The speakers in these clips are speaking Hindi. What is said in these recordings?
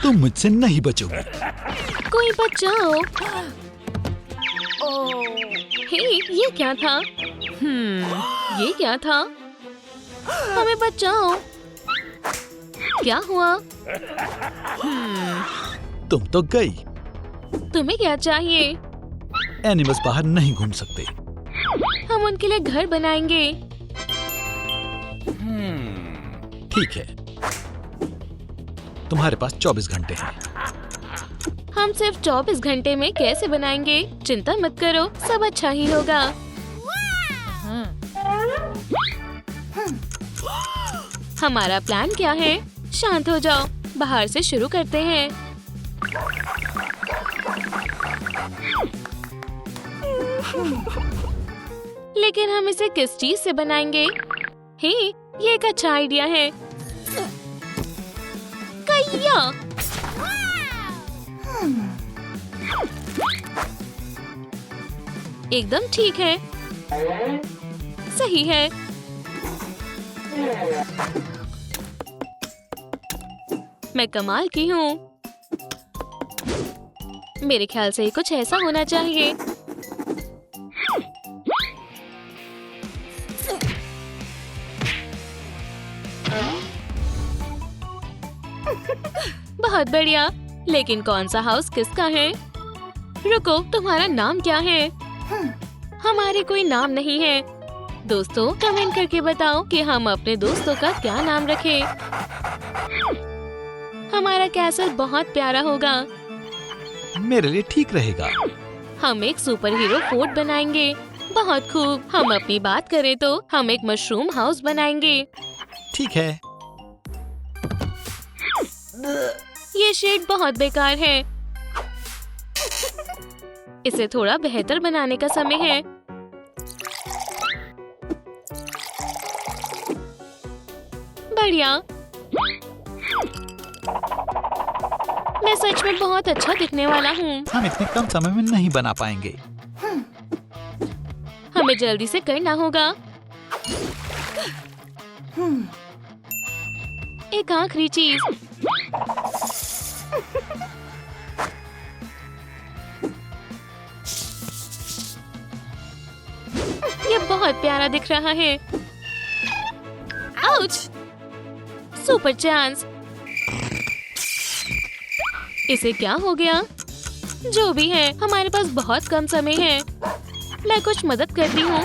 तुम मुझसे नहीं बचोगे। कोई बचाओ। हे, ये क्या था? ये क्या था? हमें बचाओ। क्या हुआ? तुम तो गई। तुम्हें क्या चाहिए? एनिमल्स बाहर नहीं घूम सकते। हम उनके लिए घर बनाएंगे। ठीक है, तुम्हारे पास 24 घंटे हैं। हम सिर्फ 24 घंटे में कैसे बनाएंगे? चिंता मत करो, सब अच्छा ही होगा। हमारा प्लान क्या है? शांत हो जाओ, बाहर से शुरू करते हैं। लेकिन हम इसे किस चीज से बनाएंगे? हे, ये एक अच्छा आइडिया है। कहिया। एकदम ठीक है। सही है। मैं कमाल की हूँ। मेरे ख्याल से कुछ ऐसा होना चाहिए। बहुत बढ़िया। लेकिन कौन सा हाउस किसका है? रुको, तुम्हारा नाम क्या है? हमारे कोई नाम नहीं है। दोस्तों, कमेंट करके बताओ कि हम अपने दोस्तों का क्या नाम रखें। हमारा कैसल बहुत प्यारा होगा। मेरे लिए ठीक रहेगा। हम एक सुपर हीरो फोर्ट बनाएंगे। बहुत खूब। हम अपनी बात करें तो हम एक मशरूम हाउस बनाएंगे। ठीक है। ये शेड बहुत बेकार है। इसे थोड़ा बेहतर बनाने का समय है। बढ़िया। मैं सच में बहुत अच्छा दिखने वाला हूँ। हम इतने कम समय में नहीं बना पाएंगे। हमें जल्दी से करना होगा। एक आखिरी चीज। ये बहुत प्यारा दिख रहा है। आउच! Super chance. इसे क्या हो गया? जो भी है, हमारे पास बहुत कम समय है। मैं कुछ मदद करती हूँ।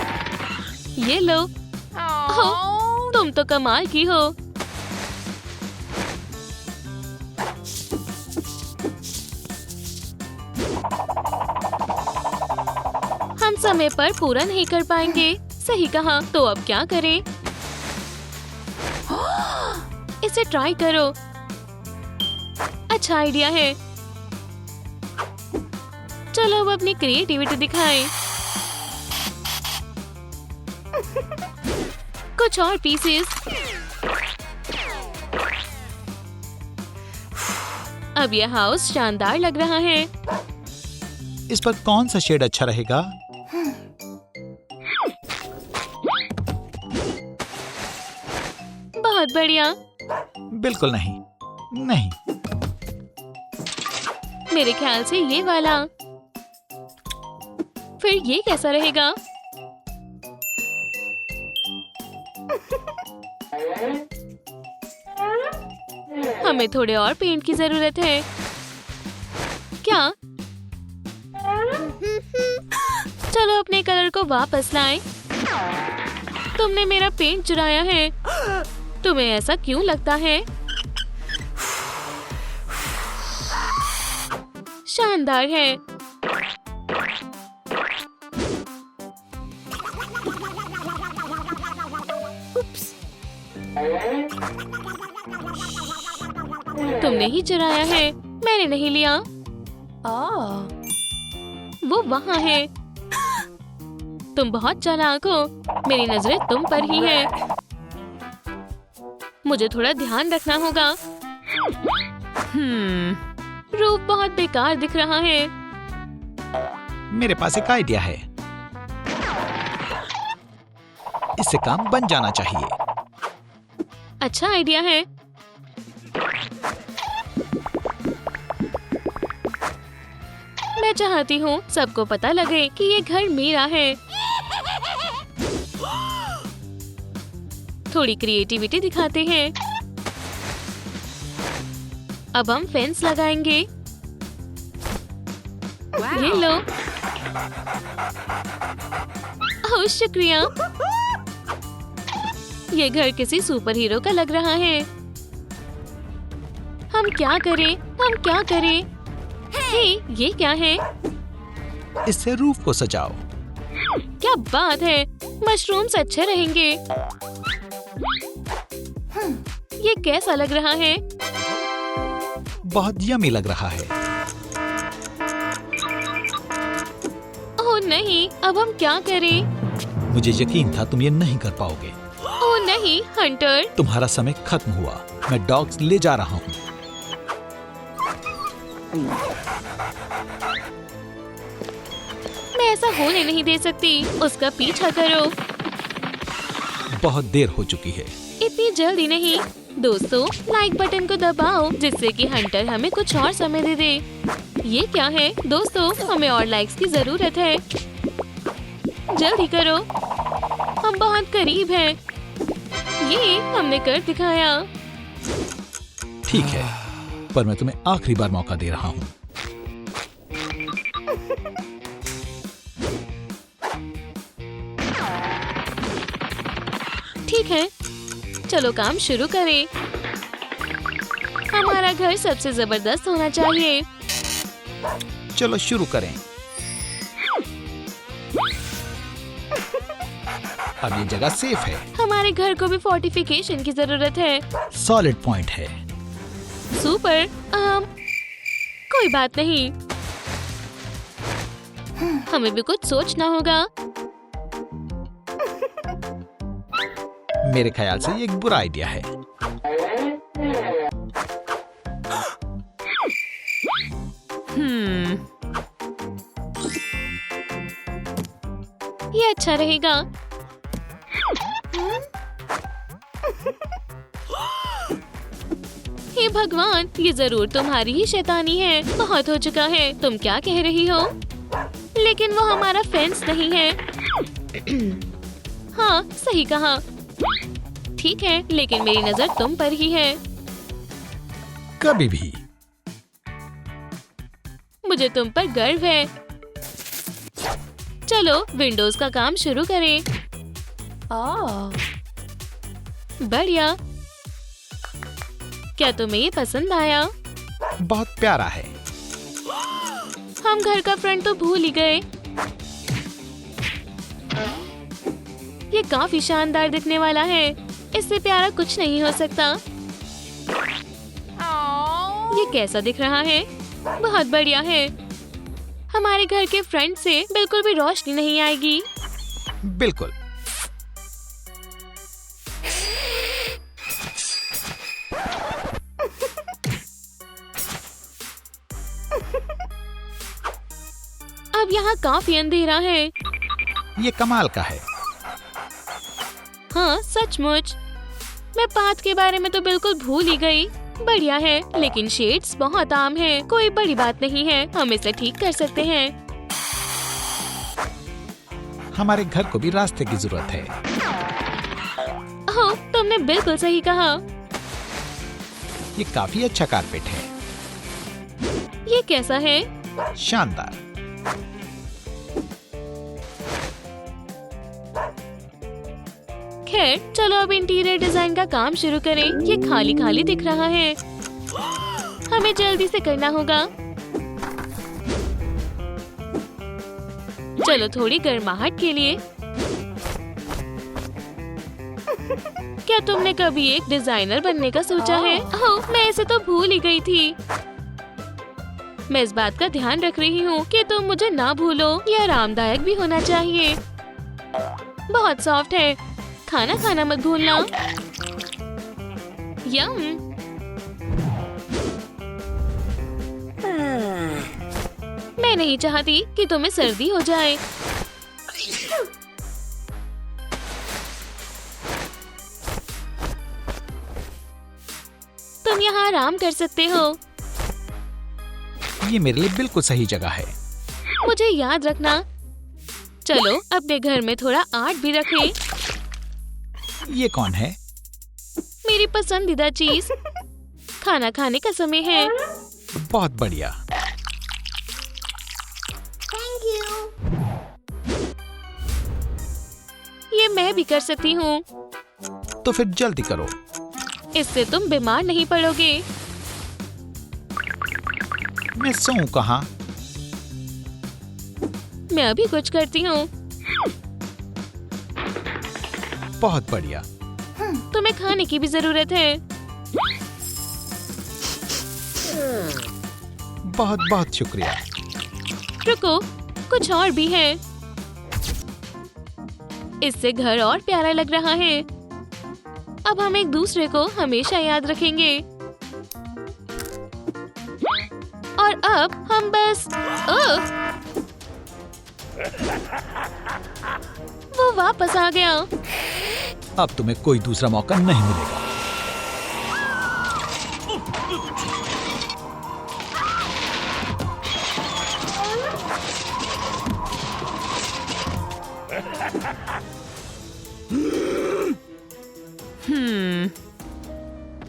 ये लो। ओह, तुम तो कमाल की हो। हम समय पर पूरा नहीं कर पाएंगे। सही कहा। तो अब क्या करें? इसे ट्राई करो। अच्छा आइडिया है। चलो अब अपनी क्रिएटिविटी दिखाएं। कुछ और पीसेस। अब यह हाउस शानदार लग रहा है। इस पर कौन सा शेड अच्छा रहेगा? बहुत बढ़िया। बिल्कुल नहीं। नहीं। मेरे ख्याल से ये वाला। फिर ये कैसा रहेगा? हमें थोड़े और पेंट की जरूरत है। क्या? चलो अपने कलर को वापस लाएं। तुमने मेरा पेंट चुराया है। तुम्हें ऐसा क्यों लगता है? शानदार है। तुमने ही चुराया है, मैंने नहीं लिया। वो वहाँ है। तुम बहुत चालाक हो। मेरी नजरें तुम पर ही हैं। मुझे थोड़ा ध्यान रखना होगा। रूप बहुत बेकार दिख रहा है। मेरे पास एक आइडिया है। इससे काम बन जाना चाहिए। अच्छा आइडिया है। मैं चाहती हूँ सबको पता लगे कि ये घर मेरा है। थोड़ी क्रिएटिविटी दिखाते हैं। अब हम फेंस लगाएंगे। ये लो। ओह शुक्रिया। ये घर किसी सुपर हीरो का लग रहा है। हम क्या करें? हम क्या करें? हे, ये क्या है? इससे रूफ को सजाओ। क्या बात है! मशरूम्स अच्छे रहेंगे। ये कैसा लग रहा है? बहुत यमी लग रहा है। ओह नहीं, अब हम क्या करें? मुझे यकीन था तुम ये नहीं कर पाओगे। ओह नहीं, हंटर। तुम्हारा समय खत्म हुआ। मैं डॉग्स ले जा रहा हूँ। मैं ऐसा होने नहीं दे सकती। उसका पीछा करो। बहुत देर हो चुकी है। इतनी जल्दी नहीं। दोस्तों, लाइक बटन को दबाओ जिससे कि हंटर हमें कुछ और समय दे दे। ये क्या है? दोस्तों, हमें और लाइक्स की जरूरत है। जल्दी करो। हम बहुत करीब हैं। ये हमने कर दिखाया। ठीक है, पर मैं तुम्हें आखिरी बार मौका दे रहा हूँ। ठीक है, चलो काम शुरू करें। हमारा घर सबसे जबरदस्त होना चाहिए। चलो शुरू करें। अब ये जगह सेफ है। हमारे घर को भी फोर्टिफिकेशन की जरूरत है। सॉलिड पॉइंट है। सुपर। कोई बात नहीं। हमें भी कुछ सोचना होगा। मेरे ख्याल से ये एक बुरा आइडिया है। ये अच्छा रहेगा। हे भगवान, ये जरूर तुम्हारी ही शैतानी है। बहुत हो चुका है। तुम क्या कह रही हो? लेकिन वो हमारा फेंस नहीं है। हाँ, सही कहा। ठीक है, लेकिन मेरी नजर तुम पर ही है। कभी भी। मुझे तुम पर गर्व है। चलो विंडोज का काम शुरू करें। बढ़िया। क्या तुम्हें ये पसंद आया? बहुत प्यारा है। हम घर का फ्रंट तो भूल ही गए। ये काफी शानदार दिखने वाला है। इससे प्यारा कुछ नहीं हो सकता। ये कैसा दिख रहा है? बहुत बढ़िया है। हमारे घर के फ्रंट से बिल्कुल भी रोशनी नहीं आएगी। बिल्कुल। अब यहाँ काफी अंधेरा है। ये कमाल का है। हाँ, सचमुच। मैं पाथ के बारे में तो बिल्कुल भूल ही गई। बढ़िया है, लेकिन शेड्स बहुत आम है। कोई बड़ी बात नहीं है, हम इसे ठीक कर सकते हैं। हमारे घर को भी रास्ते की जरूरत है। हाँ, तुमने बिल्कुल सही कहा। ये काफी अच्छा कारपेट है। ये कैसा है? शानदार। खैर, चलो अब इंटीरियर डिजाइन का काम शुरू करें। ये खाली खाली दिख रहा है। हमें जल्दी से करना होगा। चलो थोड़ी गर्माहट के लिए। क्या तुमने कभी एक डिजाइनर बनने का सोचा है? ओह, मैं इसे तो भूल ही गई थी। मैं इस बात का ध्यान रख रही हूँ कि तुम मुझे ना भूलो। यह आरामदायक भी होना चाहिए। बहुत सॉफ्ट है। खाना खाना मत भूलना। यम। मैं नहीं चाहती कि तुम्हें सर्दी हो जाए। तुम यहाँ आराम कर सकते हो। ये मेरे लिए बिल्कुल सही जगह है। मुझे याद रखना। चलो अपने घर में थोड़ा आर्ट भी रखें। ये कौन है? मेरी पसंदीदा चीज। खाना खाने का समय है। बहुत बढ़िया। ये मैं भी कर सकती हूँ। तो फिर जल्दी करो। इससे तुम बीमार नहीं पड़ोगे। मैं सोऊं कहाँ? मैं अभी कुछ करती हूँ। बहुत बढ़िया। तुम्हें खाने की भी जरूरत है। बहुत बहुत शुक्रिया। रुको, कुछ और भी है। इससे घर और प्यारा लग रहा है। अब हम एक दूसरे को हमेशा याद रखेंगे। और अब हम बस वो वापस आ गया। अब तुम्हें कोई दूसरा मौका नहीं मिलेगा।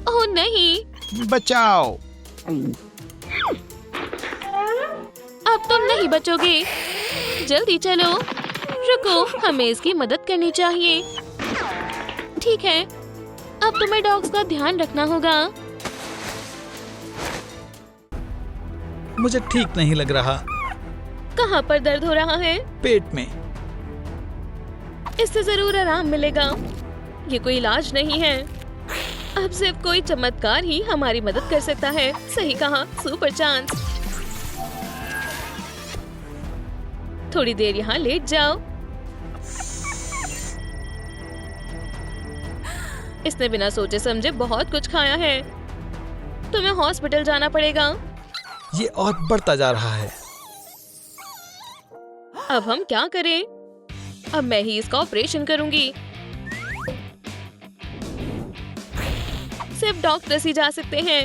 ओह नहीं, बचाओ। अब तुम नहीं बचोगे। जल्दी चलो। रुको, हमें इसकी मदद करनी चाहिए। ठीक है, अब तुम्हें डॉग्स का ध्यान रखना होगा। मुझे ठीक नहीं लग रहा। कहाँ पर दर्द हो रहा है? पेट में। इससे जरूर आराम मिलेगा। ये कोई इलाज नहीं है। अब सिर्फ कोई चमत्कार ही हमारी मदद कर सकता है। सही कहा, सुपर चांस। थोड़ी देर यहाँ लेट जाओ। इसने बिना सोचे समझे बहुत कुछ खाया है। तुम्हें हॉस्पिटल जाना पड़ेगा। ये और बढ़ता जा रहा है। अब हम क्या करें? अब मैं ही इसका ऑपरेशन करूंगी। सिर्फ डॉक्टर ही जा सकते हैं।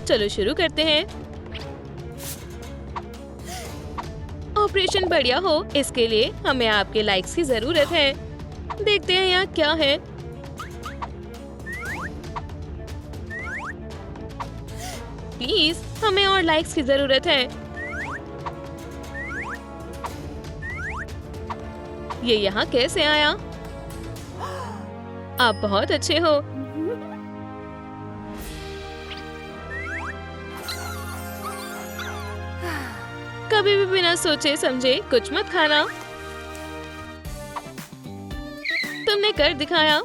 चलो शुरू करते हैं। ऑपरेशन बढ़िया हो, इसके लिए हमें आपके लाइक्स की जरूरत है। देखते हैं यहाँ क्या है। प्लीज, हमें और लाइक्स की जरूरत है। ये यहाँ कैसे आया? आप बहुत अच्छे हो। कभी भी बिना सोचे समझे कुछ मत खाना। तुमने कर दिखाया।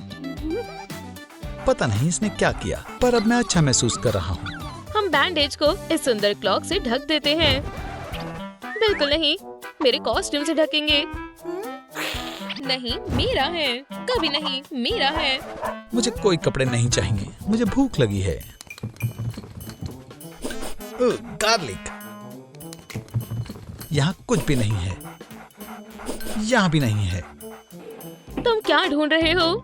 पता नहीं इसने क्या किया, पर अब मैं अच्छा महसूस कर रहा हूँ। हम बैंडेज को इस सुंदर क्लॉक से ढक देते हैं। बिल्कुल नहीं, मेरे कॉस्ट्यूम से ढकेंगे। नहीं, मेरा है। कभी नहीं, मेरा है। मुझे कोई कपड़े नहीं चाहिए। मुझे भूख लगी है। गार्लिक। यहाँ कुछ भी नहीं है। यहाँ भी नहीं है। तुम क्या ढूंढ रहे हो?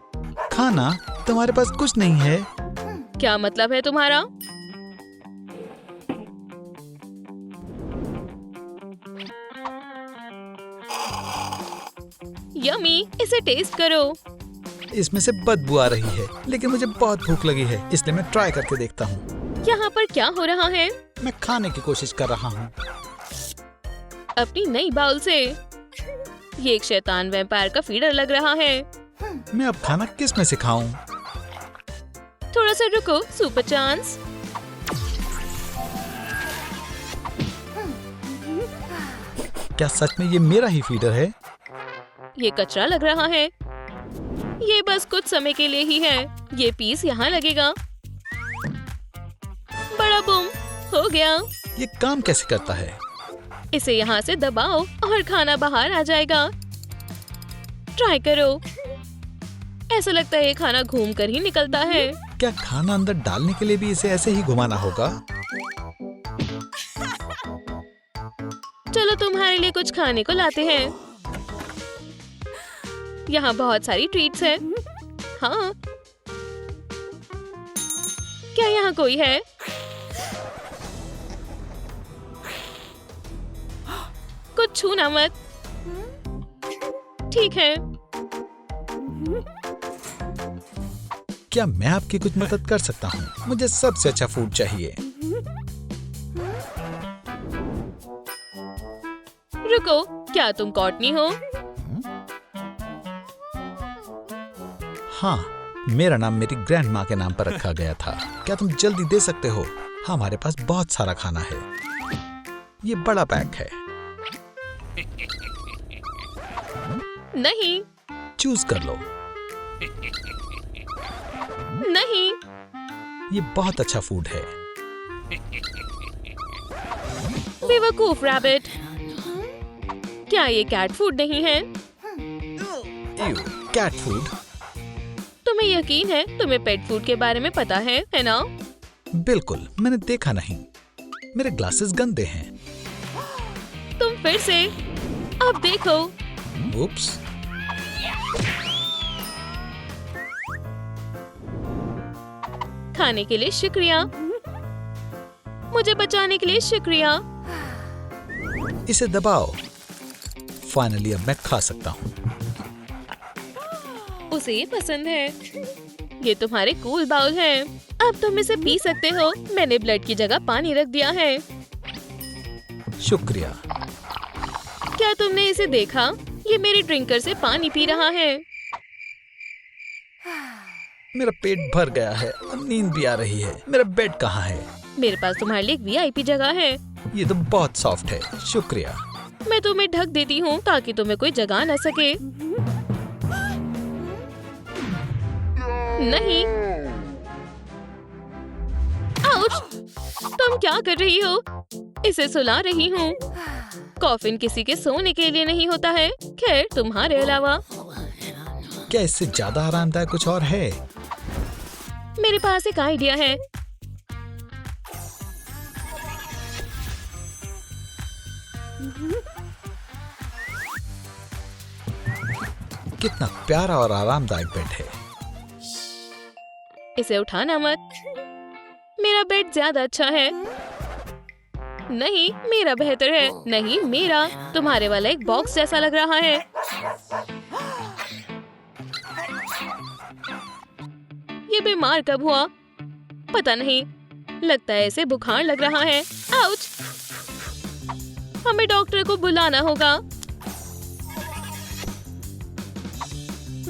खाना। तुम्हारे पास कुछ नहीं है? क्या मतलब है तुम्हारा? यम्मी, इसे टेस्ट करो। इसमें से बदबू आ रही है, लेकिन मुझे बहुत भूख लगी है, इसलिए मैं ट्राई करके देखता हूँ। यहाँ पर क्या हो रहा है? मैं खाने की कोशिश कर रहा हूँ। अपनी नई बाउल से। ये एक शैतान वैम्पायर का फीडर लग रहा है। मैं अब खाना किस में से खाऊं? थोड़ा सा रुको, सुपर चांस। क्या सच में ये मेरा ही फीडर है? ये कचरा लग रहा है। ये बस कुछ समय के लिए ही है। ये पीस यहाँ लगेगा। बड़ा बूम हो गया। ये काम कैसे करता है? इसे यहाँ से दबाओ और खाना बाहर आ जाएगा। ट्राई करो। ऐसा लगता है ये खाना घूम कर ही निकलता है। क्या खाना अंदर डालने के लिए भी इसे ऐसे ही घुमाना होगा? चलो तुम्हारे लिए कुछ खाने को लाते हैं। यहाँ बहुत सारी ट्रीट्स है। हाँ, क्या यहाँ कोई है? कुछ छूना मत। ठीक है। क्या मैं आपकी कुछ मदद कर सकता हूँ? मुझे सबसे अच्छा फूड चाहिए। रुको, क्या तुम कॉटनी हो? हाँ, मेरा नाम मेरी ग्रैंड माँ के नाम पर रखा गया था। क्या तुम जल्दी दे सकते हो? हमारे पास बहुत सारा खाना है। ये बड़ा पैक है। नहीं। चूज कर लो। नहीं। ये बहुत अच्छा फूड है। बेवकूफ रैबिट। क्या ये कैट फूड नहीं है? Cat food? तुम्हें यकीन है तुम्हें पेट फूड के बारे में पता है ना? बिल्कुल, मैंने देखा नहीं। मेरे ग्लासेस गंदे हैं। तुम फिर से। अब देखो। उप्स। खाने के लिए शुक्रिया। मुझे बचाने के लिए शुक्रिया। इसे दबाओ। फाइनली अब मैं खा सकता हूँ। उसे ये पसंद है। ये तुम्हारे कूल बाउल है। अब तुम इसे पी सकते हो। मैंने ब्लड की जगह पानी रख दिया है। शुक्रिया। क्या तुमने इसे देखा? ये मेरे ड्रिंकर से पानी पी रहा है। मेरा पेट भर गया है और नींद भी आ रही है। मेरा बेड कहाँ है? मेरे पास तुम्हारे लिए एक वीआईपी जगह है। ये तो बहुत सॉफ्ट है। शुक्रिया। मैं तुम्हें ढक देती हूँ ताकि तुम्हें कोई जगा न सके। नहीं। आउच! तुम क्या कर रही हो? इसे सुला रही हूँ। कॉफिन किसी के सोने के लिए नहीं होता है। खैर, तुम्हारे अलावा। क्या इससे ज्यादा आरामदायक कुछ और है? मेरे पास एक आइडिया है। कितना प्यारा और आरामदायक बेड है। इसे उठाना मत। मेरा बेड ज्यादा अच्छा है। नहीं, मेरा बेहतर है। नहीं, मेरा। तुम्हारे वाला एक बॉक्स जैसा लग रहा है। ये बीमार कब हुआ? पता नहीं। लगता है इसे बुखार लग रहा है। आउच! हमें डॉक्टर को बुलाना होगा।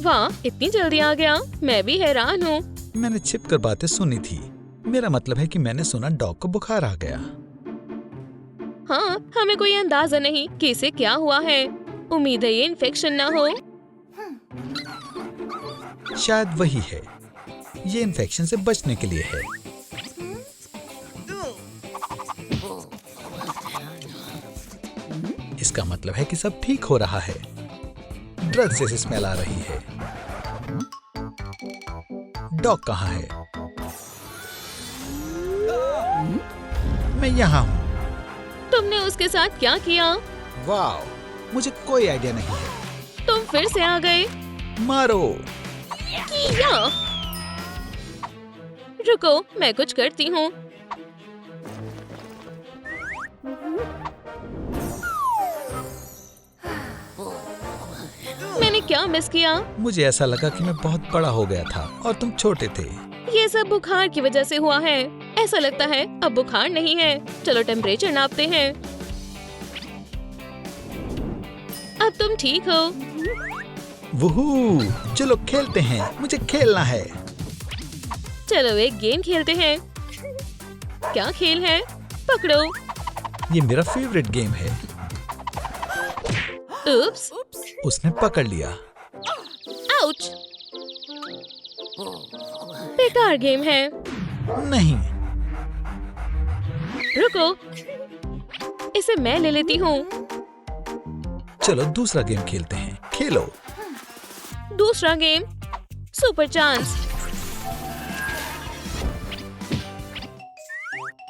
वाह, इतनी जल्दी आ गया। मैं भी हैरान हूँ। मैंने छिपकर बातें सुनी थी। मेरा मतलब है कि मैंने सुना डॉग को बुखार आ गया। हाँ, हमें कोई अंदाजा नहीं कि इसे क्या हुआ है। उम्मीद है ये इन्फेक्शन ना हो। शायद वही है। ये इन्फेक्शन से बचने के लिए है। इसका मतलब है कि सब ठीक हो रहा है। ड्रग से स्मेल आ रही है। डॉग कहाँ है? मैं यहाँ हूँ। तुमने उसके साथ क्या किया? वाह, मुझे कोई आइडिया नहीं है। तुम फिर से आ गए। मारो। किया। रुको, मैं कुछ करती हूँ। मैंने क्या मिस किया? मुझे ऐसा लगा कि मैं बहुत बड़ा हो गया था और तुम छोटे थे। ये सब बुखार की वजह से हुआ है। ऐसा लगता है अब बुखार नहीं है। चलो टेम्परेचर नापते हैं। अब तुम ठीक हो। वुहू, चलो खेलते हैं। मुझे खेलना है। चलो एक गेम खेलते हैं। क्या खेल है? पकड़ो। ये मेरा फेवरेट गेम है। उप्स! उसने पकड़ लिया। आउच! बेकार गेम है। नहीं। रुको, इसे मैं ले लेती हूँ। चलो दूसरा गेम खेलते हैं। खेलो। दूसरा गेम, सुपर चांस।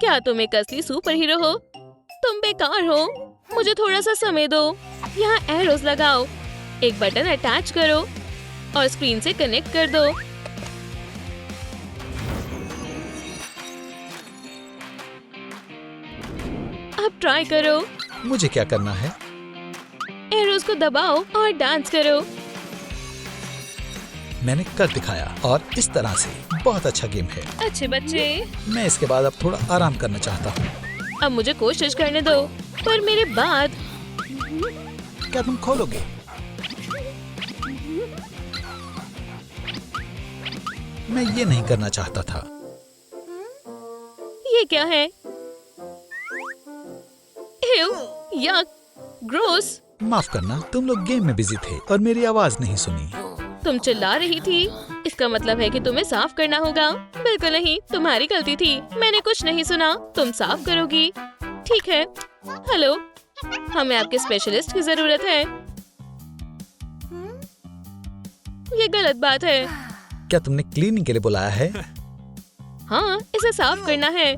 क्या तुम एक असली सुपर हीरो हो? तुम बेकार हो। मुझे थोड़ा सा समय दो। यहाँ एरोज लगाओ, एक बटन अटैच करो और स्क्रीन से कनेक्ट कर दो। अब ट्राई करो। मुझे क्या करना है? उसको दबाओ और डांस करो। मैंने कर दिखाया और इस तरह से बहुत अच्छा गेम है। अच्छे बच्चे, मैं इसके बाद अब थोड़ा आराम करना चाहता हूँ। अब मुझे कोशिश करने दो, पर मेरे बाद। क्या तुम खोलोगे? मैं ये नहीं करना चाहता था। ये क्या है? Ew, yuck, gross। माफ करना, तुम लोग गेम में बिजी थे और मेरी आवाज नहीं सुनी। तुम चिल्ला रही थी, इसका मतलब है कि तुम्हें साफ करना होगा। बिल्कुल नहीं, तुम्हारी गलती थी, मैंने कुछ नहीं सुना। तुम साफ करोगी, ठीक है। हेलो, हमें आपके स्पेशलिस्ट की जरूरत है। ये गलत बात है। क्या तुमने क्लीनिंग के लिए बुलाया है? हाँ, इसे साफ करना है।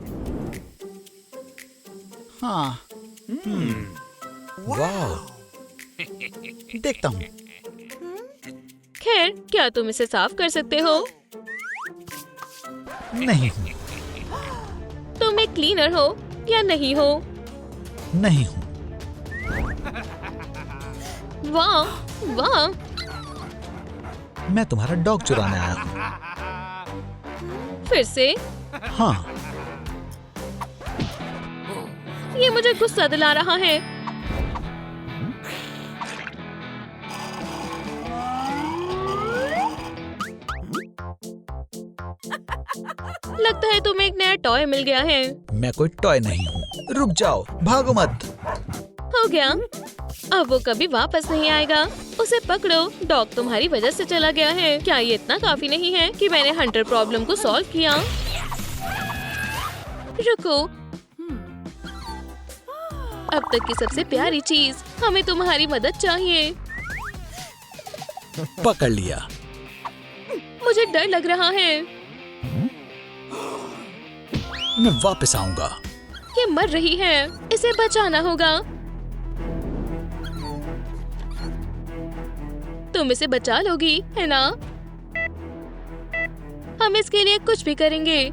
हाँ। वाह, देखता हूँ। खैर, क्या तुम इसे साफ कर सकते हो? नहीं हूँ। तुम एक क्लीनर हो या नहीं हो? नहीं हूँ। वाह, वाह। मैं तुम्हारा डॉग चुराने आया हूँ। फिर से? हाँ। ये मुझे गुस्सा दिला रहा है। लगता है तुम्हें एक नया टॉय मिल गया है। मैं कोई टॉय नहीं हूँ। रुक जाओ, भागो मत। हो गया, अब वो कभी वापस नहीं आएगा। उसे पकड़ो, डॉग तुम्हारी वजह से चला गया है। क्या ये इतना काफी नहीं है कि मैंने हंटर प्रॉब्लम को सॉल्व किया? रुको, अब तक की सबसे प्यारी चीज, हमें तुम्हारी मदद चाहिए। पकड़ लिया। मुझे डर लग रहा है। मैं वापस आऊंगा। ये मर रही है, इसे बचाना होगा। तुम इसे बचा लोगी, है ना? हम इसके लिए कुछ भी करेंगे।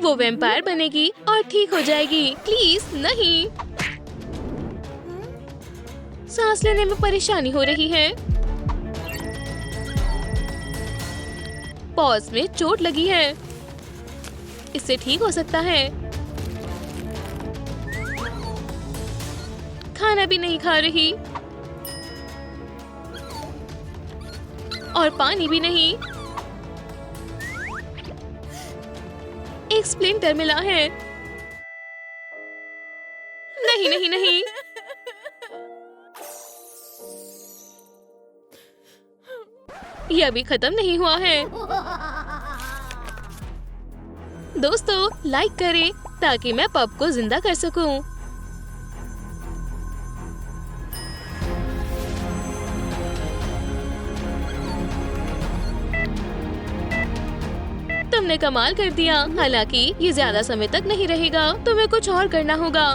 वो वैम्पायर बनेगी और ठीक हो जाएगी। प्लीज नहीं। सांस लेने में परेशानी हो रही है। पॉज में चोट लगी है। इससे ठीक हो सकता है। खाना भी नहीं खा रही और पानी भी नहीं। एक स्प्लिंटर मिला है। नहीं नहीं नहीं। ये अभी खत्म नहीं हुआ है। दोस्तों, लाइक करें ताकि मैं पप को जिंदा कर सकूं। तुमने कमाल कर दिया। हालांकि ये ज्यादा समय तक नहीं रहेगा, तुम्हें कुछ और करना होगा।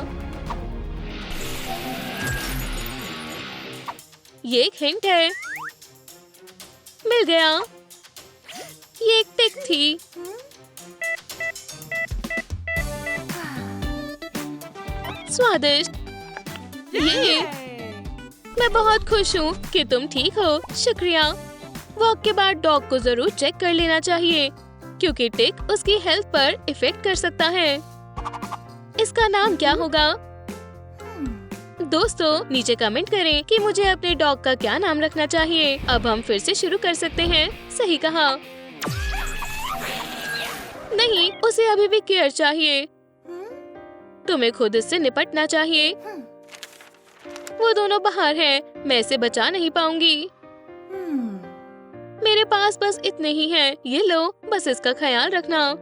ये एक हिंट है। मिल गया। ये एक टिक थी। स्वादिष्ट। ये मैं बहुत खुश हूँ कि तुम ठीक हो। शुक्रिया। वॉक के बाद डॉग को जरूर चेक कर लेना चाहिए, क्योंकि टिक उसकी हेल्थ पर इफेक्ट कर सकता है। इसका नाम क्या होगा? दोस्तों, नीचे कमेंट करें कि मुझे अपने डॉग का क्या नाम रखना चाहिए। अब हम फिर से शुरू कर सकते हैं। सही कहा। नहीं, उसे अभी भी केयर चाहिए। तुम्हें खुद इससे निपटना चाहिए। वो दोनों बाहर हैं। मैं इसे बचा नहीं पाऊंगी। मेरे पास बस इतने ही हैं। ये लो, बस इसका ख्याल रखना।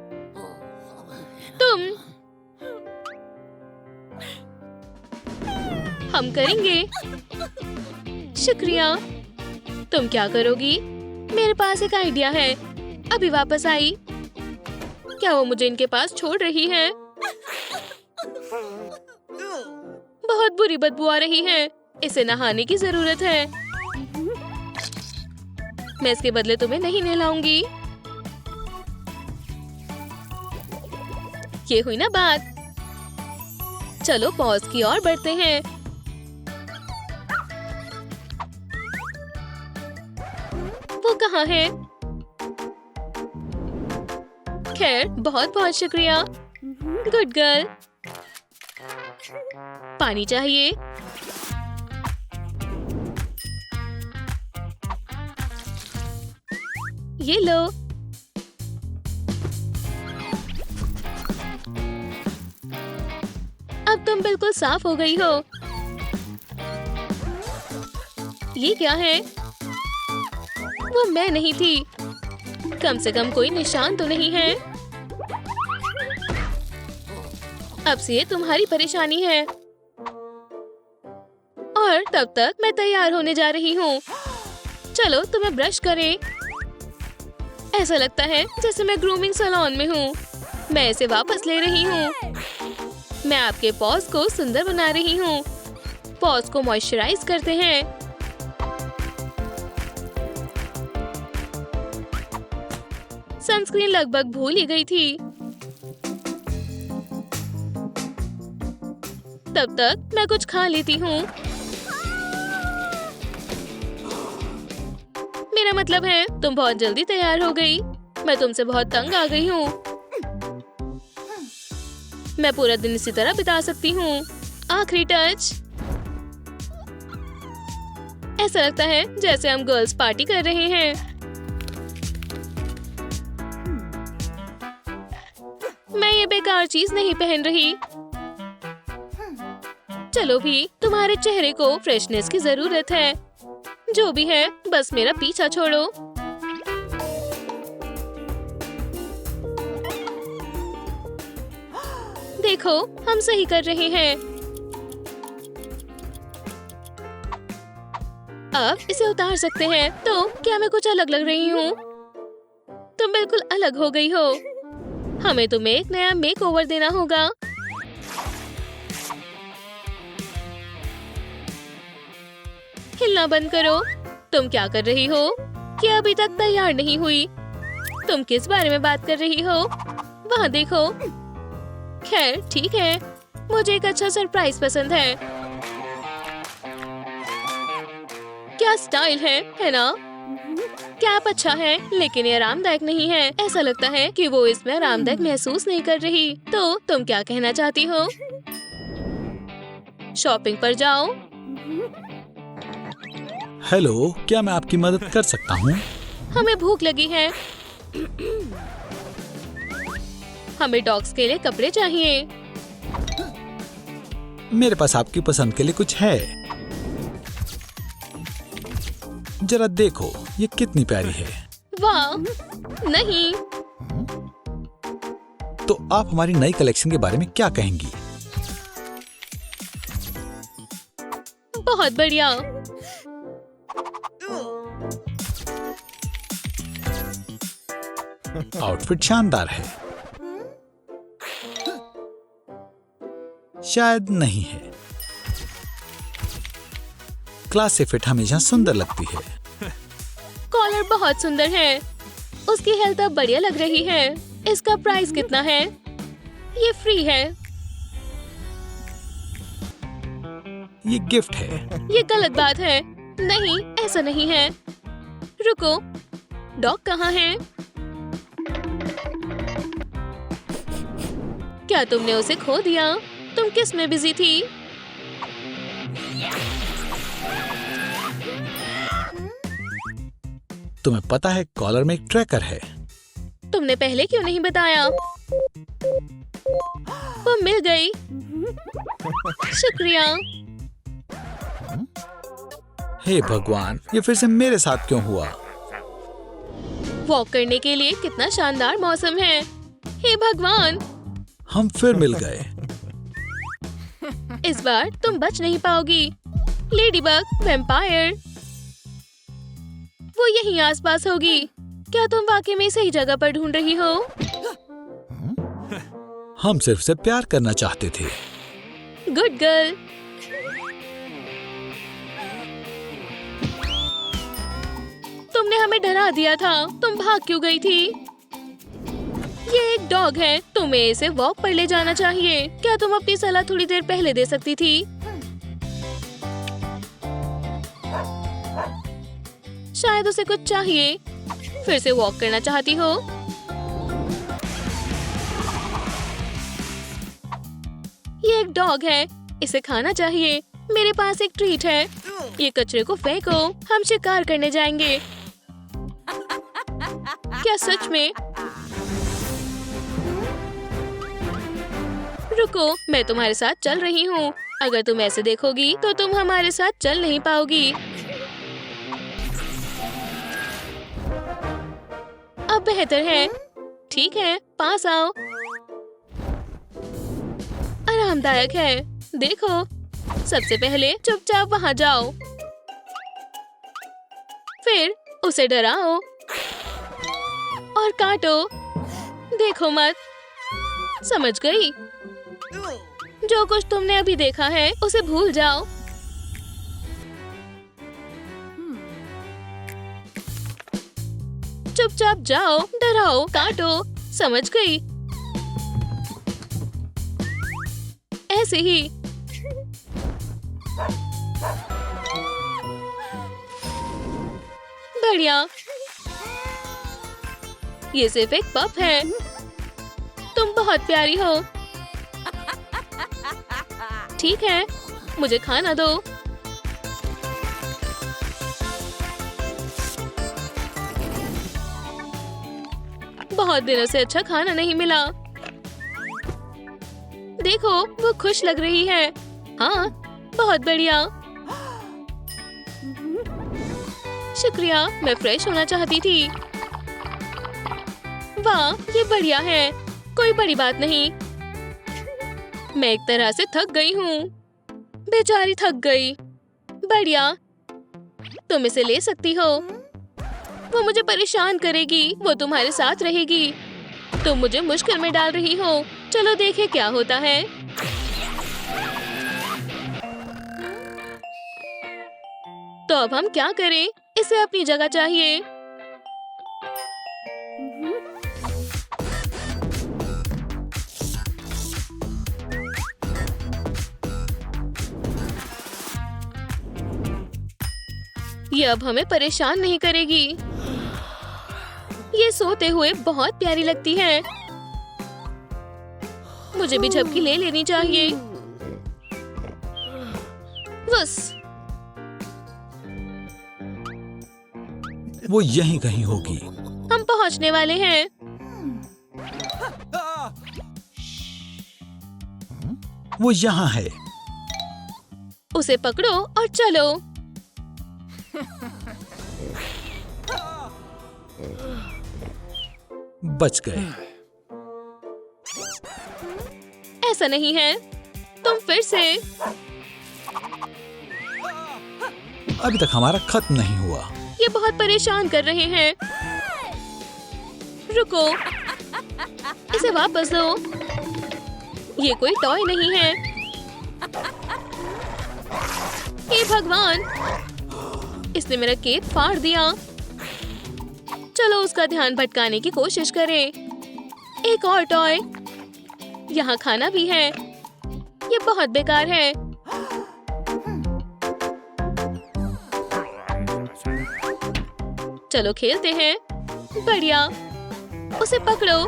तुम। हम करेंगे। शुक्रिया। तुम क्या करोगी? मेरे पास एक आइडिया है। अभी वापस आई। क्या वो मुझे इनके पास छोड़ रही है? बहुत बुरी बदबू आ रही है। इसे नहाने की जरूरत है। मैं इसके बदले तुम्हें नहीं नहलाऊंगी। ये हुई ना बात। चलो पॉज की ओर बढ़ते हैं। वो कहाँ है? खैर, बहुत बहुत शुक्रिया। Good girl. पानी चाहिए? ये लो। अब तुम बिल्कुल साफ हो गई हो। ये क्या है? वो मैं नहीं थी। कम से कम कोई निशान तो नहीं है। अब से ये तुम्हारी परेशानी है। और तब तक मैं तैयार होने जा रही हूँ। चलो तुम्हें ब्रश करें। ऐसा लगता है जैसे मैं ग्रूमिंग सैलून में हूँ। मैं इसे वापस ले रही हूँ। मैं आपके पॉज को सुंदर बना रही हूँ। पॉज को मॉइस्चराइज करते हैं। सनस्क्रीन लगभग भूल ही गई थी। तब तक मैं कुछ खा लेती हूँ। मेरा मतलब है तुम बहुत जल्दी तैयार हो गई। मैं तुमसे बहुत तंग आ गई हूँ। मैं पूरा दिन इसी तरह बिता सकती हूँ। आखिरी टच। ऐसा लगता है जैसे हम गर्ल्स पार्टी कर रहे हैं। मैं ये बेकार चीज नहीं पहन रही। चलो भी, तुम्हारे चेहरे को फ्रेशनेस की जरूरत है। जो भी है, बस मेरा पीछा छोड़ो। देखो, हम सही कर रहे हैं। अब इसे उतार सकते हैं। तो क्या मैं कुछ अलग लग रही हूँ? तुम बिल्कुल अलग हो गई हो। हमें तुम्हें एक नया मेकओवर देना होगा। हिलना बंद करो। तुम क्या कर रही हो? क्या अभी तक तैयार नहीं हुई? तुम किस बारे में बात कर रही हो? वहाँ देखो। खैर, ठीक है। मुझे एक अच्छा सरप्राइज पसंद है। क्या स्टाइल है ना? कैप अच्छा है, लेकिन ये आरामदायक नहीं है। ऐसा लगता है कि वो इसमें आरामदायक महसूस नहीं कर रही। तो तुम क्या कहना चाहती हो? शॉपिंग पर जाओ। हेलो, क्या मैं आपकी मदद कर सकता हूँ? हमें भूख लगी है। हमें डॉग्स के लिए कपड़े चाहिए। मेरे पास आपकी पसंद के लिए कुछ है। जरा देखो, ये कितनी प्यारी है। वाह! नहीं। तो आप हमारी नई कलेक्शन के बारे में क्या कहेंगी? बहुत बढ़िया। आउटफिट शानदार है। शायद नहीं है। क्लासी फिट हमेशा सुंदर लगती है। कॉलर बहुत सुंदर है। उसकी हेल्थ अब बढ़िया लग रही है। इसका प्राइस कितना है? ये फ्री है। ये गिफ्ट है। ये गलत बात है। नहीं, ऐसा नहीं है। रुको, डॉग कहाँ है? क्या तुमने उसे खो दिया? तुम किस में बिजी थी? तुम्हें पता है कॉलर में एक ट्रैकर है। तुमने पहले क्यों नहीं बताया? वो मिल गई। शुक्रिया। हे भगवान, ये फिर से मेरे साथ क्यों हुआ? वॉक करने के लिए कितना शानदार मौसम है। हे भगवान! हम फिर मिल गए। इस बार तुम बच नहीं पाओगी। लेडीबग, वैम्पायर, वो यहीं आसपास होगी। क्या तुम वाकई में सही जगह पर ढूंढ रही हो? हम सिर्फ से प्यार करना चाहते थे। Good girl. तुमने हमें डरा दिया था। तुम भाग क्यों गई थी? ये एक डॉग है, तुम्हें इसे वॉक पर ले जाना चाहिए। क्या तुम अपनी सलाह थोड़ी देर पहले दे सकती थी? शायद उसे कुछ चाहिए। फिर से वॉक करना चाहती हो? ये एक डॉग है, इसे खाना चाहिए। मेरे पास एक ट्रीट है। ये कचरे को फेंको, हम शिकार करने जाएंगे। क्या सच में? रुको, मैं तुम्हारे साथ चल रही हूँ। अगर तुम ऐसे देखोगी तो तुम हमारे साथ चल नहीं पाओगी। अब बेहतर है। ठीक है, पास आओ। आरामदायक है। देखो, सबसे पहले चुपचाप वहाँ जाओ, फिर उसे डराओ और काटो। देखो मत। समझ गई? जो कुछ तुमने अभी देखा है उसे भूल जाओ। चुपचाप जाओ, डराओ, काटो। समझ गई? ऐसे ही। बढ़िया। ये सिर्फ एक पप है। तुम बहुत प्यारी हो। ठीक है, मुझे खाना दो। बहुत दिनों से अच्छा खाना नहीं मिला। देखो, वो खुश लग रही है। हाँ, बहुत बढ़िया। शुक्रिया, मैं फ्रेश होना चाहती थी। वाह, ये बढ़िया है। कोई बड़ी बात नहीं। मैं एक तरह से थक गई हूँ। बेचारी थक गई। बढ़िया, तुम इसे ले सकती हो। वो मुझे परेशान करेगी। वो तुम्हारे साथ रहेगी। तुम मुझे मुश्किल में डाल रही हो। चलो देखें क्या होता है। तो अब हम क्या करें? इसे अपनी जगह चाहिए। ये अब हमें परेशान नहीं करेगी। ये सोते हुए बहुत प्यारी लगती है। मुझे भी झपकी ले लेनी चाहिए। बस। वो यहीं कहीं होगी। हम पहुंचने वाले हैं। वो यहाँ है। उसे पकड़ो और चलो। बच गए। ऐसा नहीं है। तुम फिर से। अभी तक हमारा खत्म नहीं हुआ। ये बहुत परेशान कर रहे हैं। रुको, इसे वापस दो। ये कोई टॉय नहीं है। हे भगवान, इसने मेरा केक फाड़ दिया। चलो उसका ध्यान भटकाने की कोशिश करें। एक और टॉय। यहाँ खाना भी है। ये बहुत बेकार है। चलो खेलते हैं। बढ़िया, उसे पकड़ो।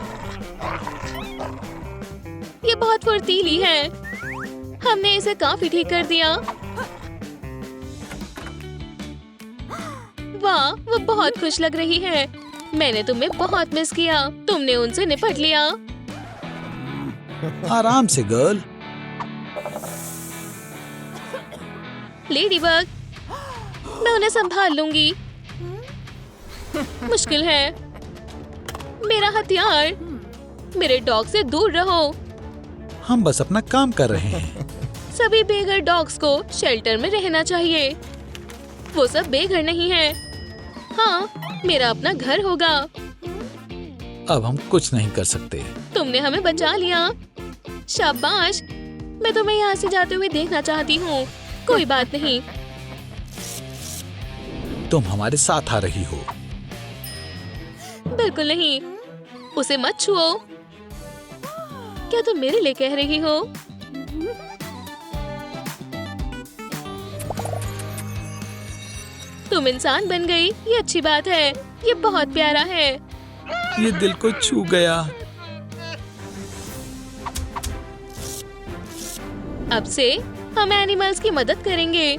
ये बहुत फुर्तीली है। हमने इसे काफी ठीक कर दिया। वाह, वो बहुत खुश लग रही है। मैंने तुम्हें बहुत मिस किया। तुमने उनसे निपट लिया। आराम से गर्ल। लेडीबग, मैं उन्हें संभाल लूंगी। मुश्किल है। मेरा हथियार। मेरे डॉग से दूर रहो। हम बस अपना काम कर रहे हैं। सभी बेघर डॉग्स को शेल्टर में रहना चाहिए। वो सब बेघर नहीं है। हाँ, मेरा अपना घर होगा। अब हम कुछ नहीं कर सकते। तुमने हमें बचा लिया। शाबाश। मैं तुम्हें यहाँ से जाते हुए देखना चाहती हूँ। कोई बात नहीं। तुम हमारे साथ आ रही हो। बिल्कुल नहीं। उसे मत छुओ। क्या तुम मेरे लिए कह रही हो? तुम इंसान बन गई, ये अच्छी बात है। ये बहुत प्यारा है। ये दिल को छू गया। अब से हम एनिमल्स की मदद करेंगे।